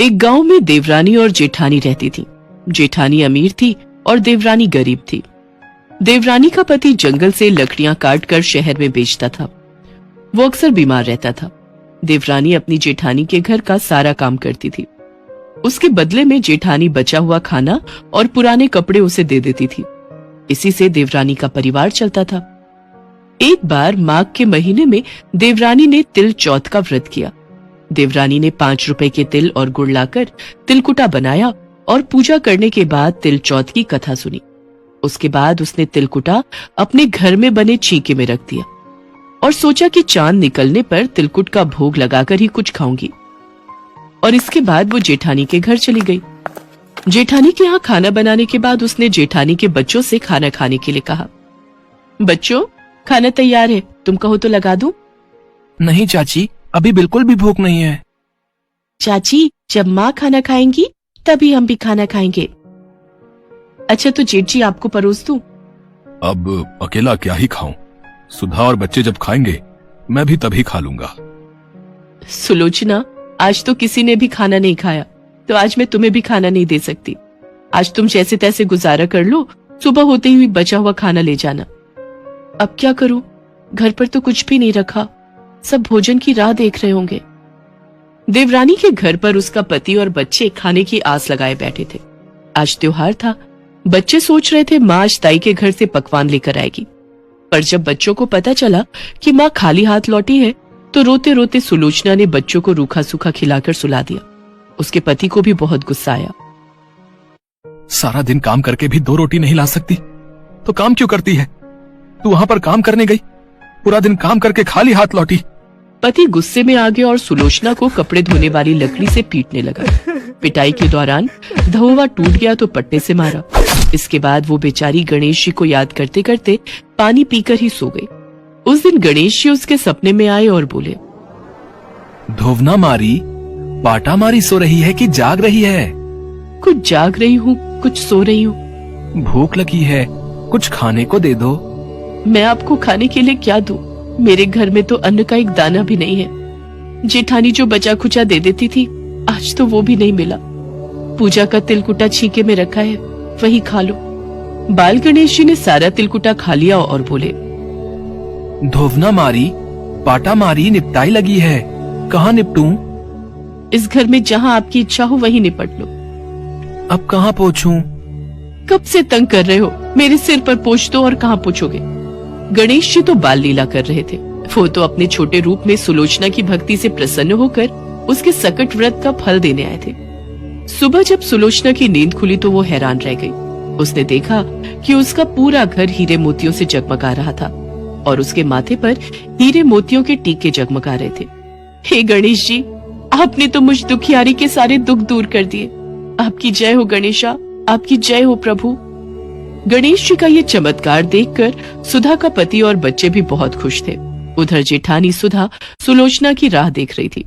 एक गांव में देवरानी और जेठानी रहती थी। जेठानी अमीर थी और देवरानी गरीब थी। देवरानी का पति जंगल से लकड़ियां काट कर शहर में बेचता था। वो अक्सर बीमार रहता था। देवरानी अपनी जेठानी के घर का सारा काम करती थी। उसके बदले में जेठानी बचा हुआ खाना और पुराने कपड़े उसे दे देती थी। इसी से देवरानी का परिवार चलता था। एक बार माघ के महीने में देवरानी ने तिल चौथ का व्रत किया। देवरानी ने 5 रुपए के तिल और गुड़ लाकर तिलकुटा बनाया और पूजा करने के बाद तिल चौथ की कथा सुनी। उसके बाद उसने तिलकुटा अपने घर में बने चीके में रख दिया और सोचा कि चांद निकलने पर तिलकुट का भोग लगाकर ही कुछ खाऊंगी। और इसके बाद वो जेठानी के घर चली गई। जेठानी के यहाँ खाना बनाने के बाद उसने जेठानी के बच्चों से खाना खाने के लिए कहा। बच्चों, खाना तैयार है, तुम कहो तो लगा दूं? नहीं चाची, अभी बिल्कुल भी भूख नहीं है। चाची, जब माँ खाना खाएंगी तभी हम भी खाना खाएंगे। अच्छा तो जेठ जी आपको परोस दूं? अब अकेला क्या ही खाऊं? सुधा और बच्चे जब खाएंगे मैं भी तभी खा लूंगा। सुलोचना, आज तो किसी ने भी खाना नहीं खाया, तो आज मैं तुम्हें भी खाना नहीं दे सकती। आज तुम जैसे तैसे गुजारा कर लो, सुबह होते ही बचा हुआ खाना ले जाना। अब क्या करूं, घर पर तो कुछ भी नहीं रखा, सब भोजन की राह देख रहे होंगे। देवरानी के घर पर उसका पति और बच्चे खाने की आस लगाए बैठे थे। आज त्योहार था। बच्चे सोच रहे थे माँ आज ताई के घर से पकवान लेकर आएगी, पर जब बच्चों को पता चला कि माँ खाली हाथ लौटी है तो रोते रोते सुलोचना ने बच्चों को रूखा सूखा खिलाकर सुला दिया। उसके पति को भी बहुत गुस्सा आया। सारा दिन काम करके भी 2 रोटी नहीं ला सकती तो काम क्यों करती है? तू वहां पर काम करने गई, पूरा दिन काम करके खाली हाथ लौटी। पति गुस्से में आ गया और सुलोचना को कपड़े धोने वाली लकड़ी से पीटने लगा। पिटाई के दौरान धोवा टूट गया तो पट्टे से मारा। इसके बाद वो बेचारी गणेश जी को याद करते करते पानी पीकर ही सो गई। उस दिन गणेश जी उसके सपने में आए और बोले, धोवना मारी, पाटा मारी सो रही है कि जाग रही है? कुछ जाग रही हूँ, कुछ सो रही हूँ। भूख लगी है, कुछ खाने को दे दो। मैं आपको खाने के लिए क्या दूं? मेरे घर में तो अन्न का एक दाना भी नहीं है। जेठानी जो बचा खुचा दे देती थी, आज तो वो भी नहीं मिला। पूजा का तिलकुटा छीके में रखा है, वही खा लो। बाल गणेश जी ने सारा तिलकुटा खा लिया और बोले, धोवना मारी, पाटा मारी निपटाई लगी है, कहाँ निपटूं? इस घर में जहाँ आपकी इच्छा हो वहीं निपट लो। अब कहाँ पहुँचूं? कब से तंग कर रहे हो? मेरे सिर पर पोंछ दो और कहाँ पूछोगे? गणेश जी तो बाल लीला कर रहे थे। वो तो अपने छोटे रूप में सुलोचना की भक्ति से प्रसन्न होकर उसके सकट व्रत का फल देने आए थे। सुबह जब सुलोचना की नींद खुली तो वो हैरान रह गई। उसने देखा कि उसका पूरा घर हीरे मोतियों से जगमगा रहा था और उसके माथे पर हीरे मोतियों के टीके जगमगा रहे थे। हे गणेश जी, आपने तो मुझ दुखियारी के सारे दुख दूर कर दिए। आपकी जय हो गणेशा, आपकी जय हो प्रभु। गणेश जी का ये चमत्कार देखकर सुधा का पति और बच्चे भी बहुत खुश थे। उधर जेठानी सुधा सुलोचना की राह देख रही थी।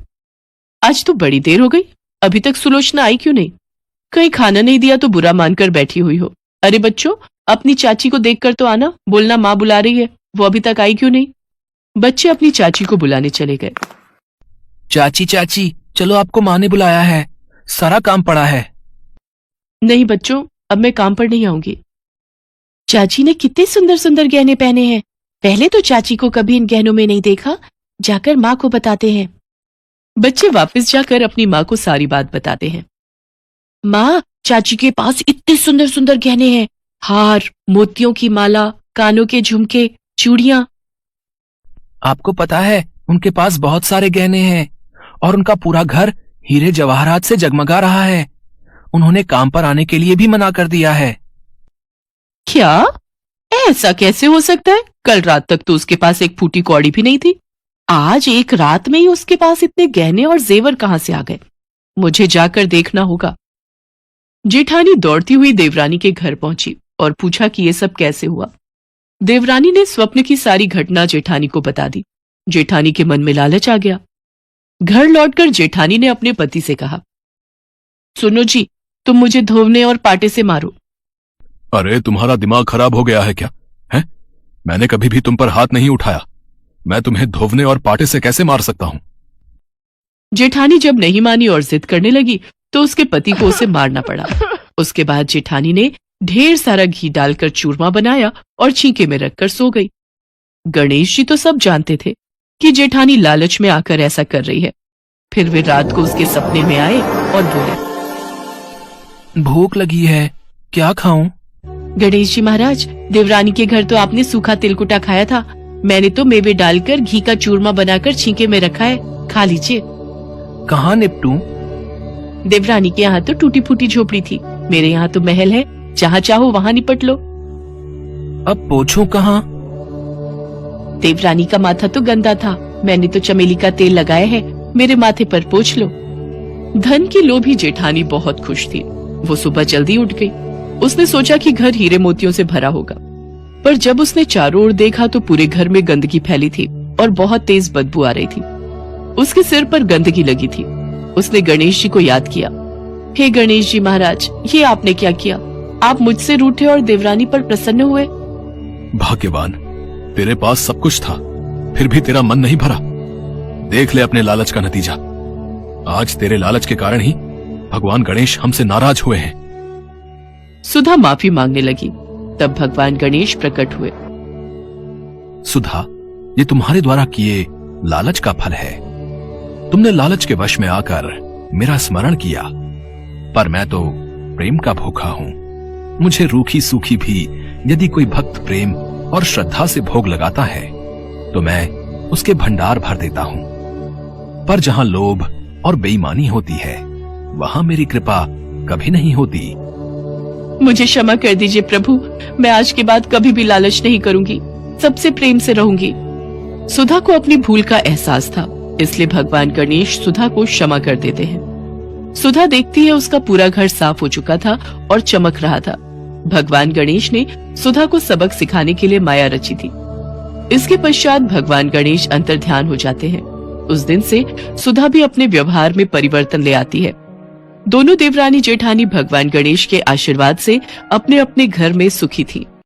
आज तो बड़ी देर हो गई, अभी तक सुलोचना आई क्यों नहीं? कहीं खाना नहीं दिया तो बुरा मानकर बैठी हुई हो। अरे बच्चों, अपनी चाची को देखकर तो आना, बोलना माँ बुला रही है, वो अभी तक आई क्यों नहीं? बच्चे अपनी चाची को बुलाने चले गए। चाची चाची, चलो आपको माँ ने बुलाया है, सारा काम पड़ा है। नहीं बच्चों, अब मैं काम पर नहीं आऊंगी। चाची ने कितने सुंदर सुंदर गहने पहने हैं। पहले तो चाची को कभी इन गहनों में नहीं देखा, जाकर माँ को बताते हैं। बच्चे वापस जाकर अपनी माँ को सारी बात बताते हैं। माँ, चाची के पास इतने सुंदर सुंदर गहने हैं, हार, मोतियों की माला, कानों के झुमके, चूड़ियां। आपको पता है उनके पास बहुत सारे गहने हैं और उनका पूरा घर हीरे जवाहरात से जगमगा रहा है। उन्होंने काम पर आने के लिए भी मना कर दिया है। क्या? ऐसा कैसे हो सकता है? कल रात तक तो उसके पास एक फूटी कौड़ी भी नहीं थी। आज एक रात में ही उसके पास इतने गहने और जेवर कहां से आ गए? मुझे जाकर देखना होगा। जेठानी दौड़ती हुई देवरानी के घर पहुंची और पूछा कि ये सब कैसे हुआ। देवरानी ने स्वप्न की सारी घटना जेठानी को बता दी। जेठानी के मन में लालच आ गया। घर लौटकर जेठानी ने अपने पति से कहा, सुनो जी, तुम मुझे धोवने और पाटे से मारो। अरे तुम्हारा दिमाग खराब हो गया है क्या? है? मैंने कभी भी तुम पर हाथ नहीं उठाया। मैं तुम्हें धोवने और पाटे से कैसे मार सकता हूं? जेठानी जब नहीं मानी और जिद करने लगी तो उसके पति को उसे मारना पड़ा। उसके बाद जेठानी ने ढेर सारा घी डालकर चूरमा बनाया और छींके में रखकर सो गई। गणेश जी तो सब जानते थे कि जेठानी लालच में आकर ऐसा कर रही है। फिर वे रात को उसके सपने में आए और बोले, भूख लगी है, क्या खाऊं? गणेश जी महाराज, देवरानी के घर तो आपने सूखा तिलकुटा खाया था। मैंने तो मेवे डालकर घी का चूरमा बनाकर छींके में रखा है, खा लीजिए। कहाँ निपटूं? देवरानी के यहाँ तो टूटी फूटी झोपड़ी थी, मेरे यहाँ तो महल है, जहाँ चाहो वहाँ निपट लो। अब पोछूं कहाँ? देवरानी का माथा तो गंदा था, मैंने तो चमेली का तेल लगाया है, मेरे माथे पर पोंछ लो। धन की लोभी जेठानी बहुत खुश थी। वो सुबह जल्दी उठ गई। उसने सोचा कि घर हीरे मोतियों से भरा होगा, पर जब उसने चारों ओर देखा तो पूरे घर में गंदगी फैली थी और बहुत तेज बदबू आ रही थी। उसके सिर पर गंदगी लगी थी। उसने गणेश जी को याद किया। हे गणेश जी महाराज, ये आपने क्या किया? आप मुझसे रूठे और देवरानी पर प्रसन्न हुए। भाग्यवान, तेरे पास सब कुछ था, फिर भी तेरा मन नहीं भरा। देख ले अपने लालच का नतीजा। आज तेरे लालच के कारण ही भगवान गणेश हमसे नाराज हुए हैं। सुधा माफी मांगने लगी। तब भगवान गणेश प्रकट हुए। सुधा, ये तुम्हारे द्वारा किए लालच का फल है। तुमने लालच के वश में आकर मेरा स्मरण किया, पर मैं तो प्रेम का भूखा हूं। मुझे रूखी सूखी भी यदि कोई भक्त प्रेम और श्रद्धा से भोग लगाता है तो मैं उसके भंडार भर देता हूं। पर जहां लोभ और बेईमानी होती है वहां मेरी कृपा कभी नहीं होती। मुझे क्षमा कर दीजिए प्रभु, मैं आज के बाद कभी भी लालच नहीं करूंगी, सबसे प्रेम से रहूंगी। सुधा को अपनी भूल का एहसास था, इसलिए भगवान गणेश सुधा को क्षमा कर देते हैं। सुधा देखती है उसका पूरा घर साफ हो चुका था और चमक रहा था। भगवान गणेश ने सुधा को सबक सिखाने के लिए माया रची थी। इसके पश्चात भगवान गणेश अंतर्ध्यान हो जाते हैं। उस दिन से सुधा भी अपने व्यवहार में परिवर्तन ले आती है। दोनों देवरानी जेठानी भगवान गणेश के आशीर्वाद से अपने अपने घर में सुखी थी।